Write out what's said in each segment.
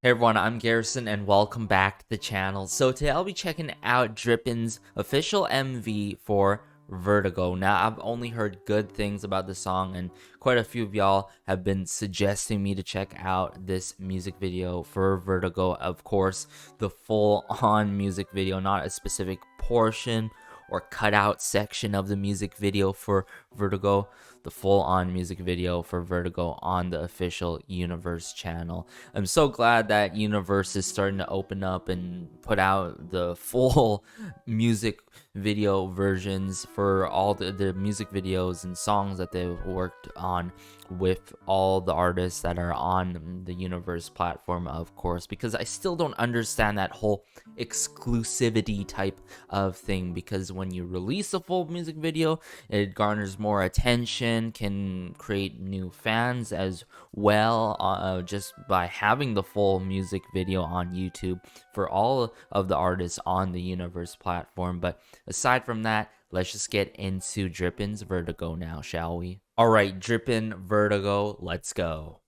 Hey everyone, I'm Garrison and welcome back to the channel. So today I'll be checking out Drippin's official MV for Vertigo. Now I've only heard good things about the song and quite a few of y'all have been suggesting me to check out this music video for Vertigo. Of course, the full-on music video, not a specific portion or cutout section of the music video for Vertigo. The full-on music video for Vertigo on the official Universe channel. I'm so glad that Universe is starting to open up and put out the full music video versions for all the music videos and songs that they've worked on with all the artists that are on the Universe platform, of course, because I still don't understand that whole exclusivity type of thing, because when you release a full music video, it garners more attention, can create new fans as well, just by having the full music video on YouTube for all of the artists on the Universe platform. But aside from that, let's just get into Drippin's Vertigo now, shall we? Alright, Drippin Vertigo, let's go.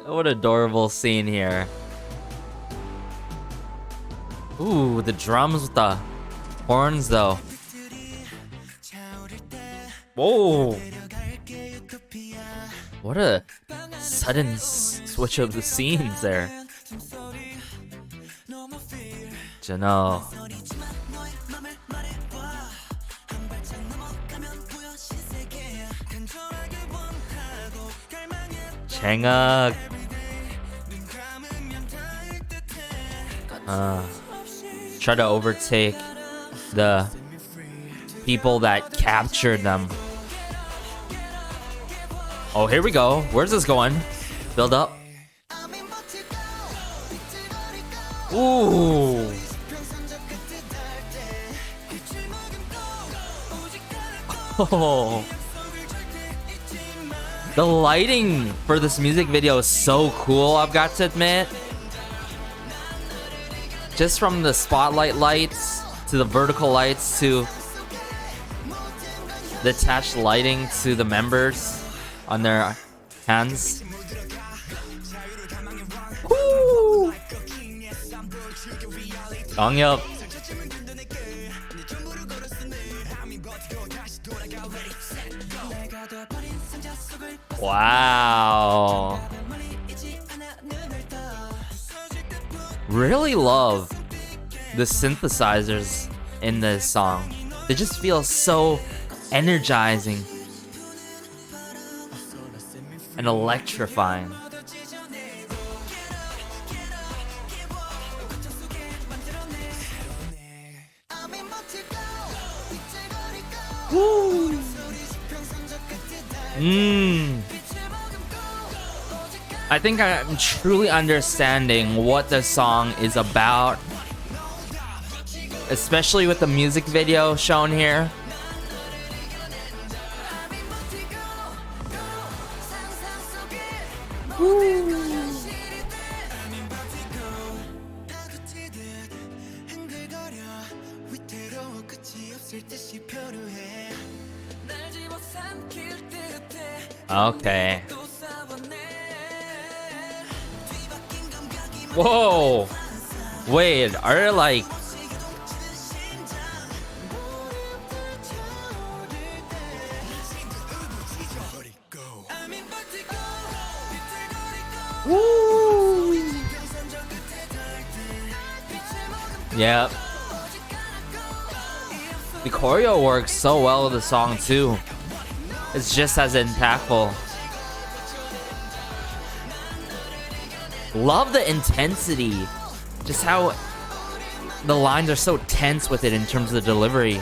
What adorable scene here. Ooh, the drums with the horns though. Whoa! What a sudden switch of the scenes there. Jano. Changak. Try to overtake the people that captured them. Oh, here we go. Where's this going? Build up. Ooh. Oh. The lighting for this music video is so cool, I've got to admit. Just from the spotlight lights to the vertical lights to the attached lighting to the members on their hands. Woo! Dongyup. Wow. Really love the synthesizers in this song. They just feel so energizing and electrifying. Woo! I think I'm truly understanding what the song is about, especially with the music video shown here. Woo. Okay. Whoa! Wait, are there like... Woo! Yep. The choreo works so well with the song too. It's just as impactful. Love the intensity. Just how the lines are so tense with it in terms of the delivery.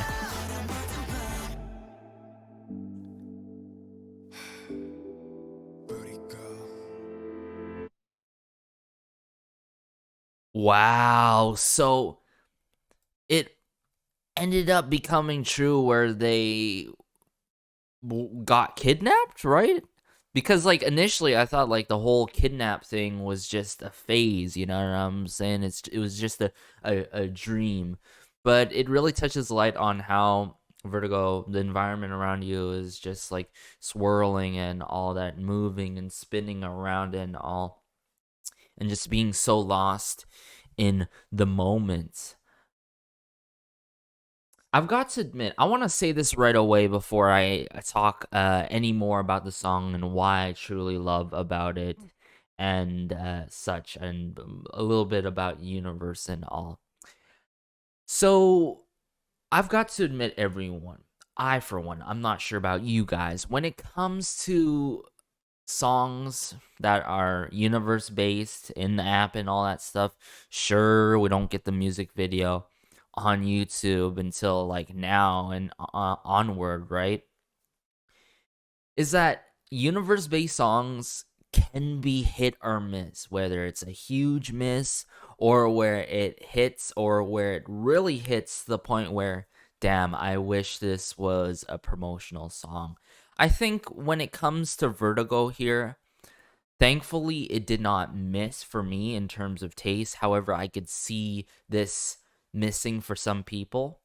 Wow. So it ended up becoming true where they got kidnapped, right? Because like initially I thought like the whole kidnap thing was just a phase, you know what I'm saying? It was just a dream. But it really touches light on how Vertigo, the environment around you is just like swirling and all that, moving and spinning around and all, and just being so lost in the moment. I've got to admit, I want to say this right away before I talk any more about the song and why I truly love about it and such, and a little bit about Universe and all. So, I've got to admit, everyone, I, for one, I'm not sure about you guys. When it comes to songs that are universe based in the app and all that stuff, sure, we don't get the music video on YouTube until like now and onward, right? Is that universe based songs can be hit or miss, whether it's a huge miss or where it hits or where it really hits the point where, damn, I wish this was a promotional song. I think when it comes to Vertigo here, thankfully it did not miss for me in terms of taste. However, I could see this missing for some people,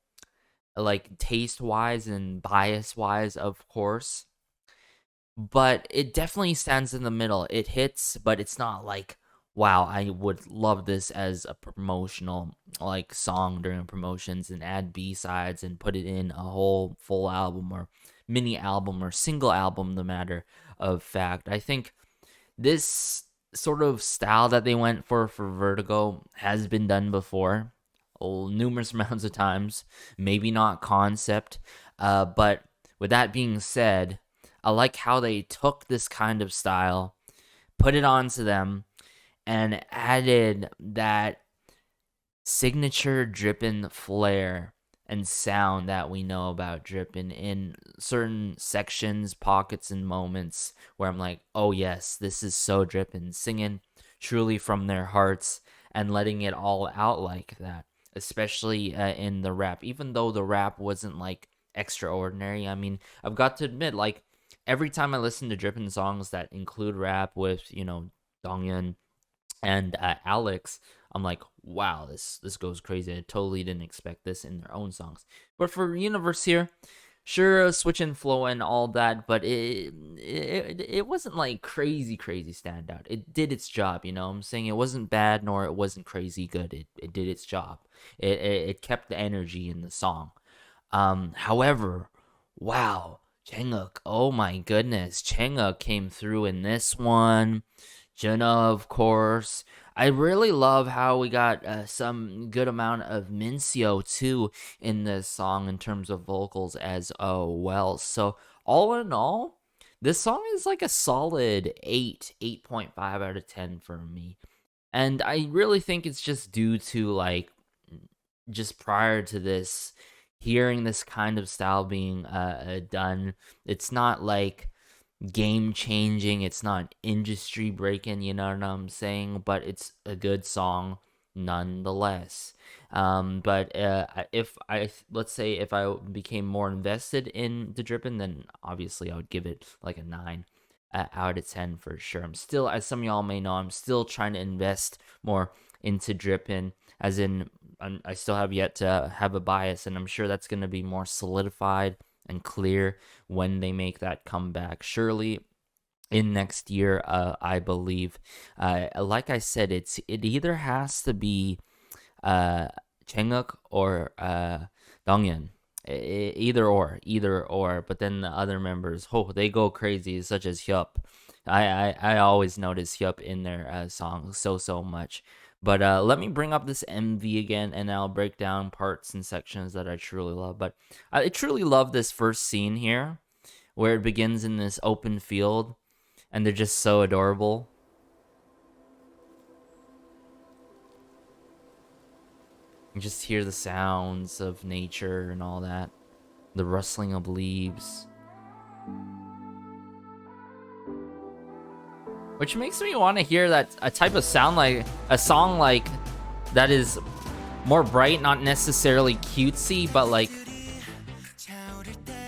like taste wise and bias wise, of course. But it definitely stands in the middle. It hits, but it's not like, wow, I would love this as a promotional like song during promotions and add B-sides and put it in a whole full album or mini album or single album, the matter of fact. I think this sort of style that they went for Vertigo has been done before, numerous amounts of times. Maybe not concept, but with that being said, I like how they took this kind of style, put it onto them, and added that signature Drippin flair and sound that we know about Drippin in certain sections, pockets, and moments where I'm like, oh yes, this is so Drippin, singing truly from their hearts and letting it all out like that, especially in the rap. Even though the rap wasn't like extraordinary, I mean, I've got to admit, like, every time I listen to Drippin songs that include rap with, you know, Donghyun and Alex, I'm like, wow, this goes crazy. I totally didn't expect this in their own songs. But for Universe here, sure, switch and flow and all that, but it wasn't like crazy standout. It did its job, you know. I'm saying it wasn't bad nor it wasn't crazy good. It did its job. It kept the energy in the song. However, wow, Jungkook, oh my goodness, Jungkook came through in this one. Jenna, of course. I really love how we got some good amount of Mincio too in this song in terms of vocals as well. So all in all, this song is like a solid 8.5 out of 10 for me. And I really think it's just due to like just prior to this, hearing this kind of style being done. It's not like game changing, it's not industry breaking, you know what I'm saying, but it's a good song nonetheless. But if I, let's say if I became more invested in the Drippin, then obviously I would give it like a 9 out of 10 for sure. I'm still, as some of y'all may know, I'm still trying to invest more into Drippin, as in I still have yet to have a bias, and I'm sure that's going to be more solidified and clear when they make that comeback. Surely in next year, I believe. Like I said, it either has to be Jungkook or Donghyun. Either or. But then the other members, they go crazy, such as Hyup. I always notice Hyup in their songs so much. But let me bring up this MV again, and I'll break down parts and sections that I truly love. But I truly love this first scene here, where it begins in this open field, and they're just so adorable. You just hear the sounds of nature and all that, the rustling of leaves. Which makes me want to hear that a type of sound, like a song like that is more bright, not necessarily cutesy, but like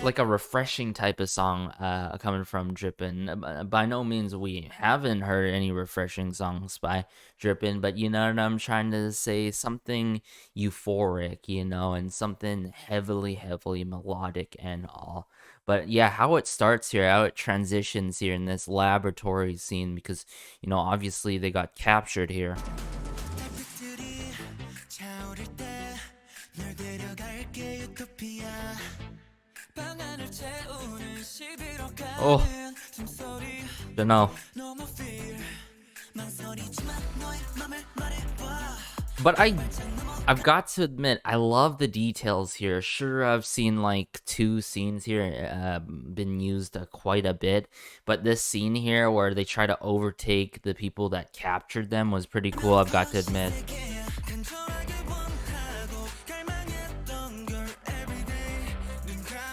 like a refreshing type of song coming from Drippin. By no means we haven't heard any refreshing songs by Drippin, but you know what I'm trying to say? Something euphoric, you know, and something heavily melodic and all. But yeah, how it starts here, how it transitions here in this laboratory scene, because, you know, obviously they got captured here. Oh, don't know. But I've got to admit, I love the details here. Sure, I've seen like 2 scenes here been used quite a bit, but this scene here where they try to overtake the people that captured them was pretty cool, I've got to admit.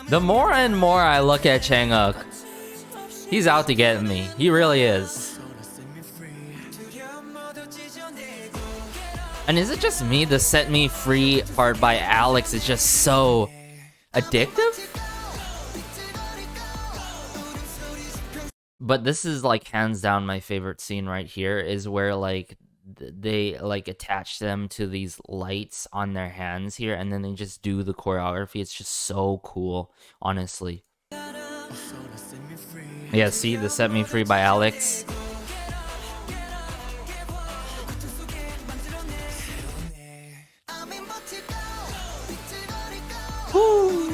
The more and more I look at Changuk, he's out to get me. He really is. And is it just me? The Set Me Free part by Alex is just so addictive? But this is like hands down my favorite scene right here, is where like they like attach them to these lights on their hands here, and then they just do the choreography. It's just so cool, honestly. Yeah, see, the Set Me Free by Alex. Woo.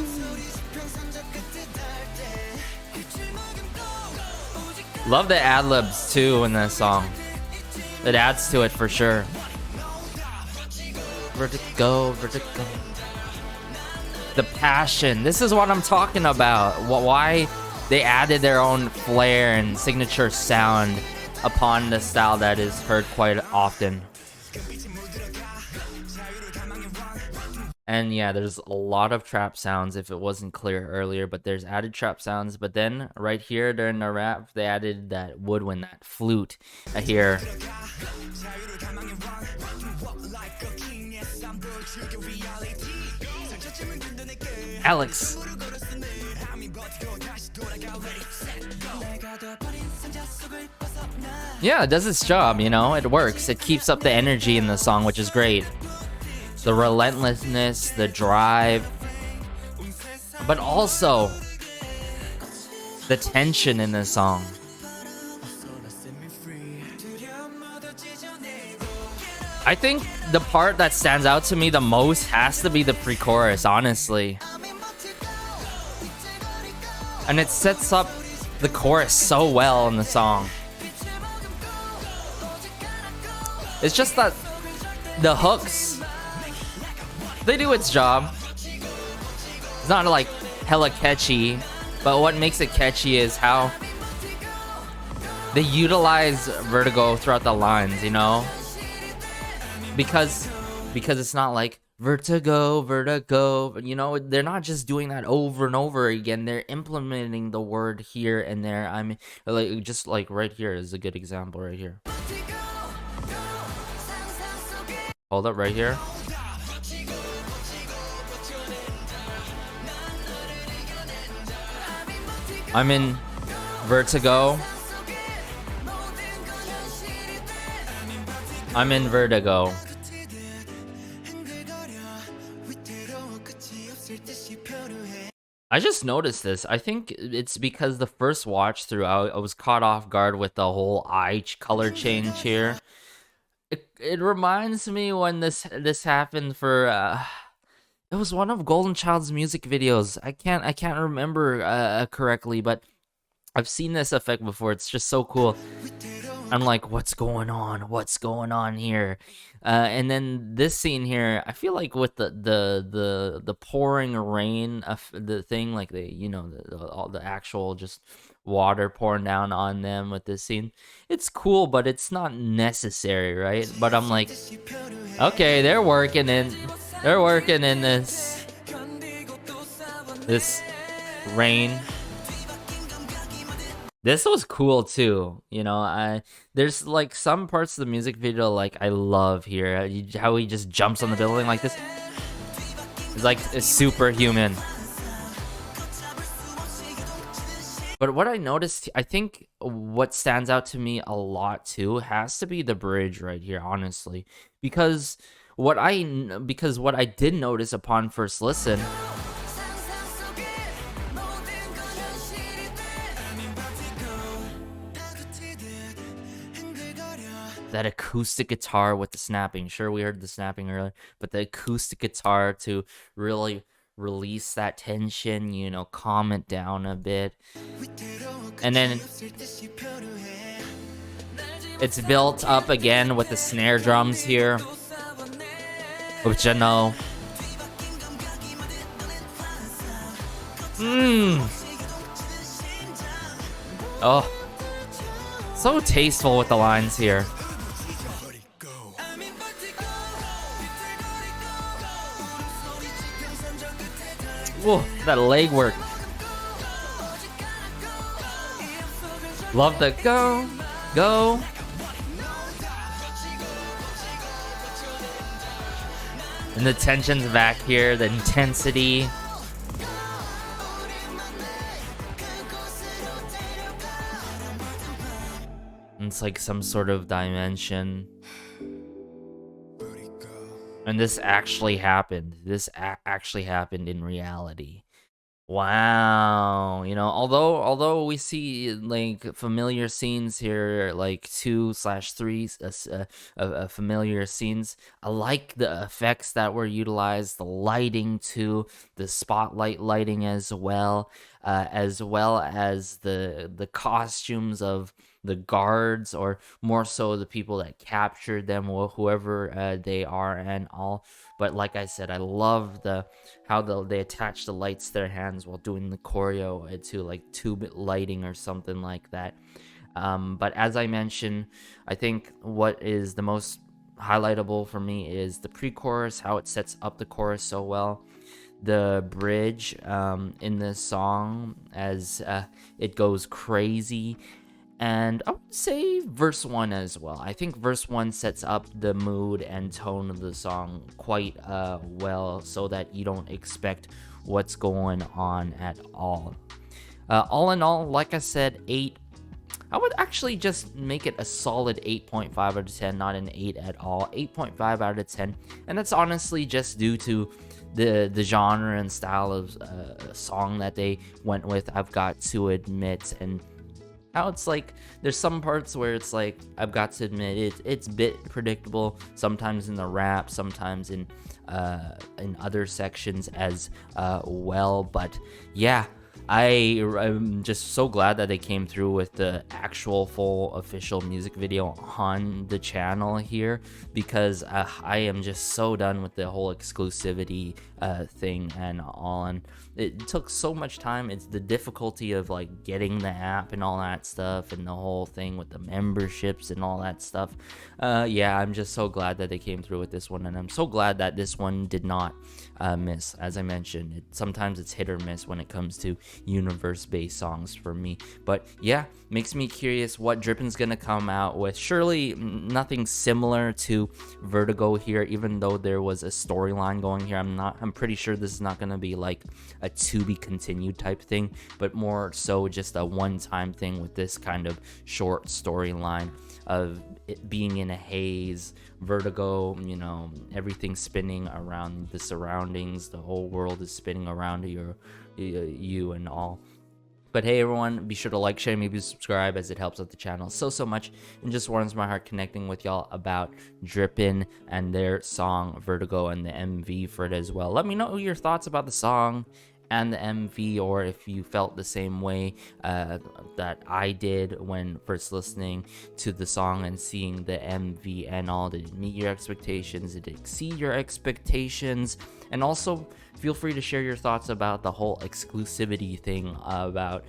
Love the ad-libs too in this song. It adds to it for sure. Vertigo, vertigo. The passion. This is what I'm talking about. Why they added their own flair and signature sound upon the style that is heard quite often. And yeah, there's a lot of trap sounds if it wasn't clear earlier, but there's added trap sounds. But then right here during the rap, they added that woodwind, that flute here. Alex. Yeah, it does its job, you know, it works. It keeps up the energy in the song, which is great. The relentlessness, the drive, but also the tension in this song. I think the part that stands out to me the most has to be the pre-chorus, honestly. And it sets up the chorus so well in the song. It's just that the hooks, they do its job. It's not like hella catchy, but what makes it catchy is how they utilize Vertigo throughout the lines, you know? Because it's not like Vertigo, Vertigo, you know, they're not just doing that over and over again. They're implementing the word here and there. I mean, like, just like right here is a good example right here. Hold up right here. I'm in Vertigo. I'm in Vertigo. I just noticed this. I think it's because the first watch through, I was caught off guard with the whole eye color change here. It reminds me when this happened for it was one of Golden Child's music videos. I can't remember correctly, but I've seen this effect before. It's just so cool. I'm like, what's going on? What's going on here? And then this scene here, I feel like with the pouring rain of the thing, like all the actual just water pouring down on them with this scene, it's cool, but it's not necessary, right? But I'm like, okay, they're working in this rain. This was cool too, you know. There's like some parts of the music video like I love here. How he just jumps on the building like this. It's like it's superhuman. But what I noticed, I think what stands out to me a lot too has to be the bridge right here, honestly, because what I did notice upon first listen, that acoustic guitar with the snapping. Sure, we heard the snapping earlier, but the acoustic guitar to really release that tension, calm it down a bit. And then it's built up again with the snare drums here, which I know. Oh, so tasteful with the lines here. Whoa, that leg work. Love the go. And the tension's back here, the intensity. It's like some sort of dimension. And this actually happened. This actually happened in reality. Wow, although we see like familiar scenes here, like 2/3 familiar scenes, I like the effects that were utilized, the lighting too, the spotlight lighting as well as the costumes of the guards, or more so the people that captured them, or whoever they are and all. But like I said, I love how they attach the lights to their hands while doing the choreo to like tube lighting or something like that. But as I mentioned, I think what is the most highlightable for me is the pre-chorus, how it sets up the chorus so well. The bridge in this song as it goes crazy. And I would say verse 1 as well. I think verse 1 sets up the mood and tone of the song quite well, so that you don't expect what's going on at all. All in all, like I said, 8. I would actually just make it a solid 8.5 out of 10, not an 8 at all. 8.5 out of 10. And that's honestly just due to the genre and style of song that they went with, I've got to admit. And how it's like there's some parts where it's like, I've got to admit, it's a bit predictable, sometimes in the rap, sometimes in other sections as well. But yeah, I'm just so glad that they came through with the actual full official music video on the channel here, because I am just so done with the whole exclusivity thing and all. And it took so much time. It's the difficulty of like getting the app and all that stuff, and the whole thing with the memberships and all that stuff. Yeah, I'm just so glad that they came through with this one, and I'm so glad that this one did not miss. As I mentioned, sometimes it's hit or miss when it comes to universe-based songs for me. But yeah, makes me curious what Drippin's gonna come out with. Surely nothing similar to Vertigo here, even though there was a storyline going here. I'm pretty sure this is not gonna be like a to be continued type thing, but more so just a one-time thing with this kind of short storyline of it being in a haze, Vertigo, everything spinning around the surroundings, the whole world is spinning around you and all. But hey everyone, be sure to like, share, maybe subscribe, as it helps out the channel so much, and just warms my heart connecting with y'all about Drippin and their song Vertigo and the MV for it as well. Let me know your thoughts about the song and the MV, or if you felt the same way that I did when first listening to the song and seeing the MV and all. Did it meet your expectations? Did it exceed your expectations? And also, feel free to share your thoughts about the whole exclusivity thing about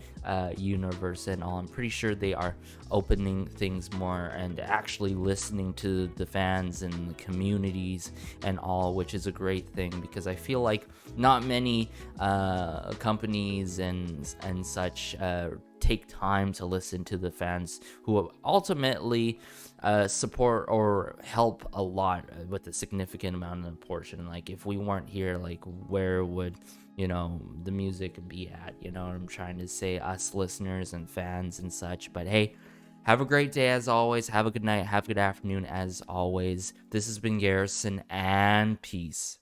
Universe and all. I'm pretty sure they are opening things more and actually listening to the fans and the communities and all, which is a great thing, because I feel like not many companies and such take time to listen to the fans who ultimately support or help a lot with a significant amount of portion. Like if we weren't here, like where would the music be at? What I'm trying to say, us listeners and fans and such. But hey, have a great day as always. Have a good night. Have a good afternoon as always. This has been Garrison, and peace.